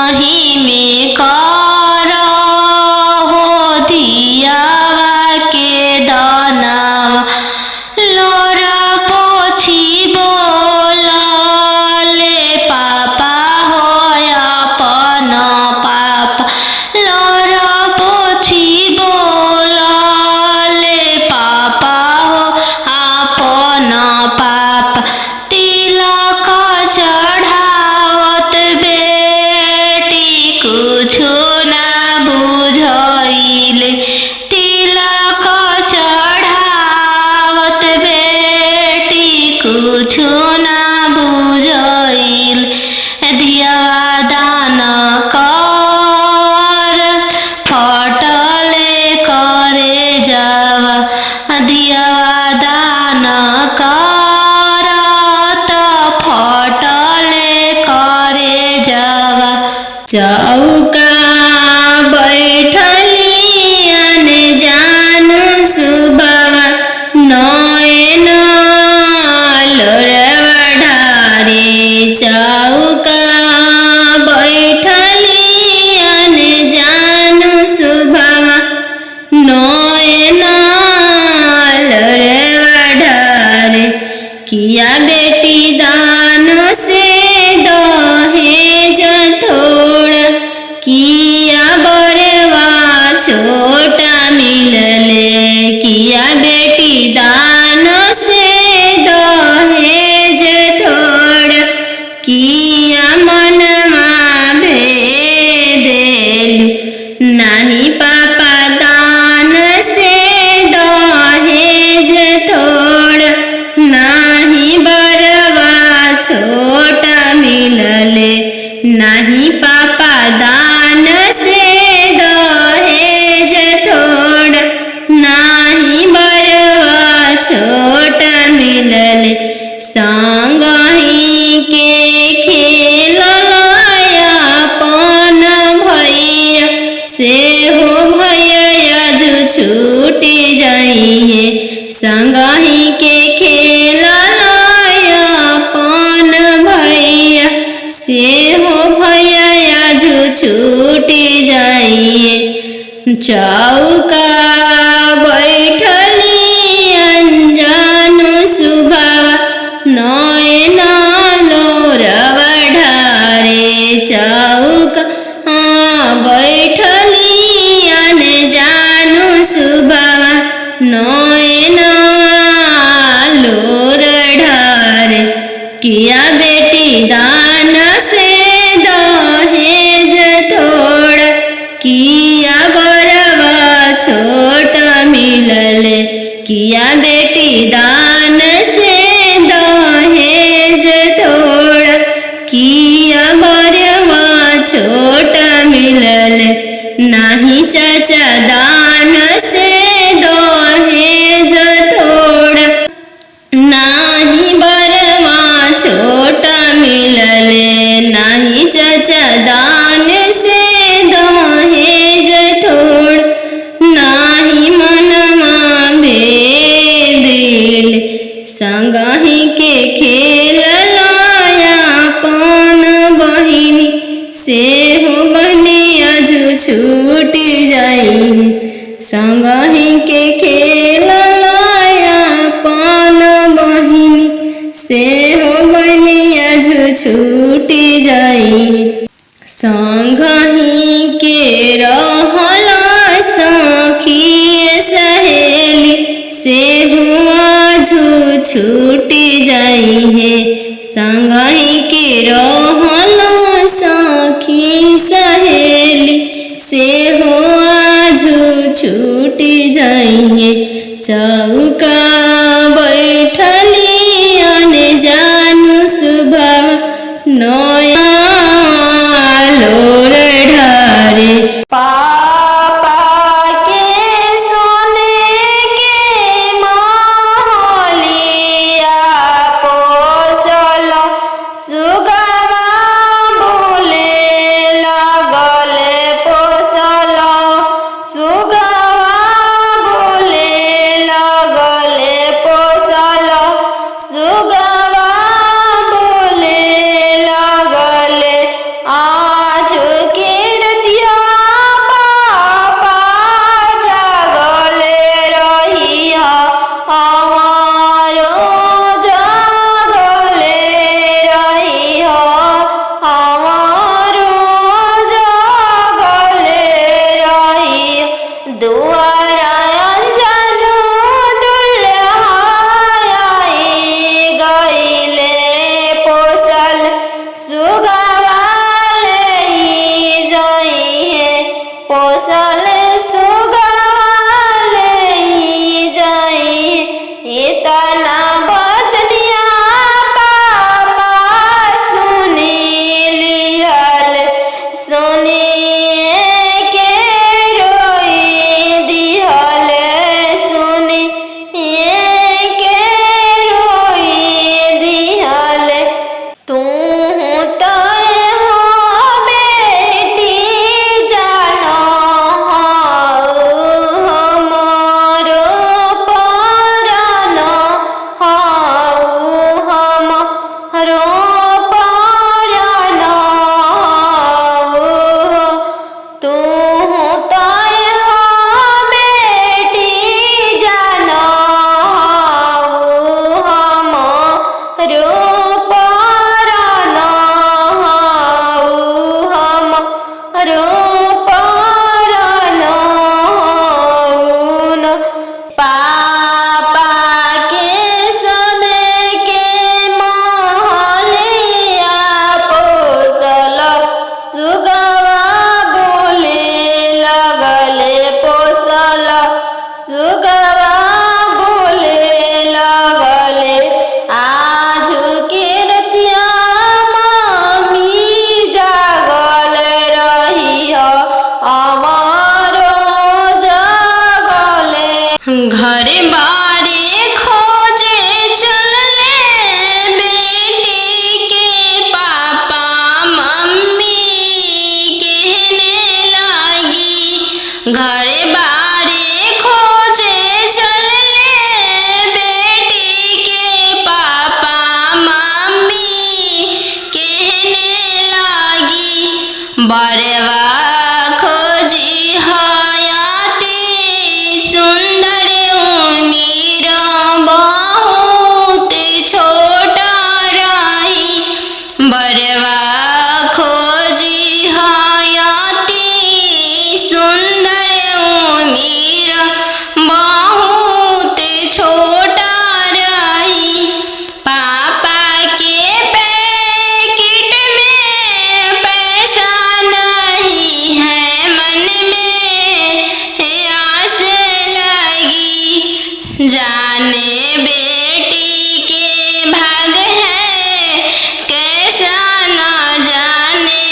संगही में कर हो धियावा के दानावा लोर पोछी बोलले पापा हो अपन पापा लोर पोछी बोलले पापा हो अपन पापा तिलक चढ़ावत बेटी कुछो ना बुझाइले तिलक चढ़ावत बेटी कुछो ना बुझाइल धियावा दान कर फटले करे जावा धियावा दान कर त फटले करे जावा चौका बैठली जान सुबावा नयन लोरवा ढारे चौका बैठली जान सुबावा नयन लोरवा ढारे किया बेटी दान से दहेज थोड़ा किया बरवा छोटा मिलले किया बेटी दान से दहेज थोड़ा किया मनमा भेदेल नहीं पापा दान से दहेज थोड़ा नहीं बरवा छोटा मिलले नहीं पापा दान से दहेज थोड़ा नहीं बरवा छोटा मिलले संगही के खेललाया अपन भैया से हो भैया जो छूटी जाइए संगही के खेललाया अपन भैया से हो भैया जो छूटी जाइए चौका बैठली अनजान सुबावा नयन लोरवा ढारे चौका बैठली अनजान सुबावा नयन लोर ढारे किया बेटी दान से दहेज थोड़ा किया बरवा छोटा मिलले किया बेटी दान से दहेज थोड़ा किया बरवा छोटा मिलले नहीं चाचा दान से दहेज थोड़ा नहीं बरवा छोटा मिलले नहीं चाचा दान से दहेज थोड़ा नहीं मनमा भेदिल संगही के खेललाया अपन बहिनी से हो बहनिया जो छूटी जाई संगही के खेललाया अपन बहिनी से हो बहनिया जो छूटी जाई संगही के रहला सखी सहेली से हुआ जो छूटी जाई है संगही के रहला सखी सहेली से हुआ जो छूटी जाई है चौका बैठली अनजान सुबावा नयन लोर ढारे पापा के सोने के महलिया पोसल सुगवा बोले लगले पोसल सुगवा बोले लगले पापा के सोने के महलिया पोसल सुगवा बोले लगले पोसल सुगवा बोले लगले आज के रतिया मामी जागल रही हमारो जागले घरे बारे खोजे चलले बेटी के पापा मम्मी कहने लगी घरे बारे खोजे चलले बेटी के पापा मम्मी कहने लगी बरवा खोजी हयाती सुंदर उमीर बहुत छोटा रही बरवा खोजी हयाती सुंदर उमीर बहुत छोटा रही पापा के पैकेट में पैसा नहीं है मन में आस लगी जाने बेटी के भाग है कैसा न जाने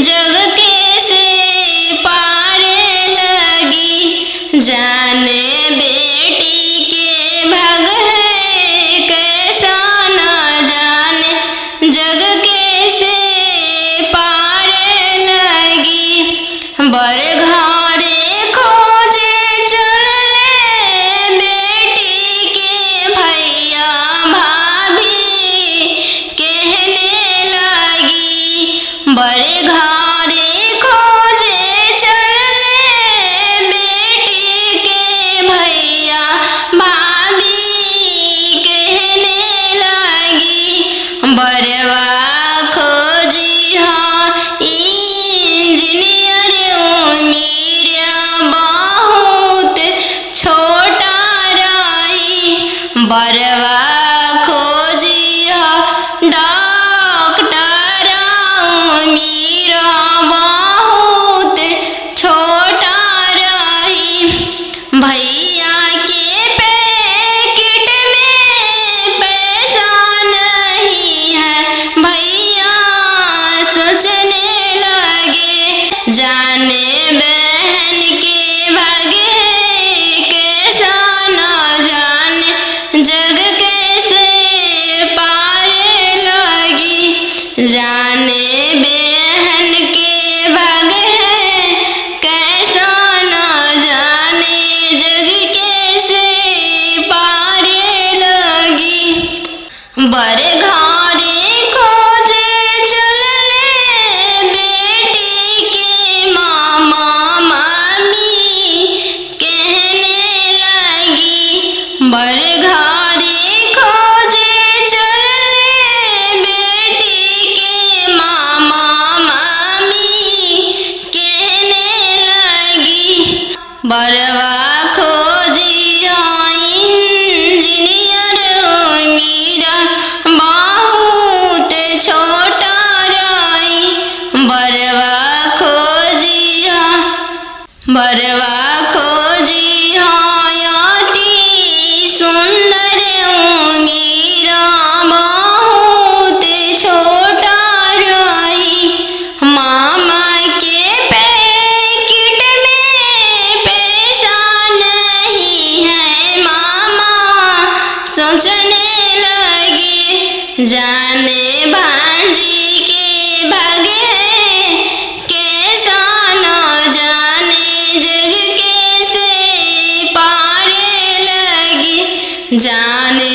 जग कैसे पारे लगी जाने बेटी के भाग है कैसा न जाने जग कैसे पारे लगी बर घरे खोजे चलले बेटी के भैया भाभी कहने लगी बड़े घरे खोजे चलले बेटी के भैया भाभी कहने लगी बरवा खोजी हाँ इंजीनियर उमीर बहुत छोटा रही बरवा खोजी हाँ डॉक्टर उमीर बहुत छोटा रही भैया के पैकेट में पैसा नहीं है भैया सोचने लगे जाने बहन के भागे कैसा न जाने जग कैसे पारे लगी जाने बहन के भागे कैसा न जाने जग कैसे पारे लगी बड़े घरे खोजे चलले बेटी के मामा मामी कहने लगी बड़े घरे खोजे चलले बेटी के मामा मामी कहने लगी बरवा खोजी इंजीनियर उमीर बहुत छोटा रही बरवा खोजी हयाती सुंदर उमीर बहुत छोटा रही मामा के पैकेट में पैसा नहीं है मामा सोचने लगे जाने भांजी के भागे कैसा न जाने जग कैसे पारे लगी जाने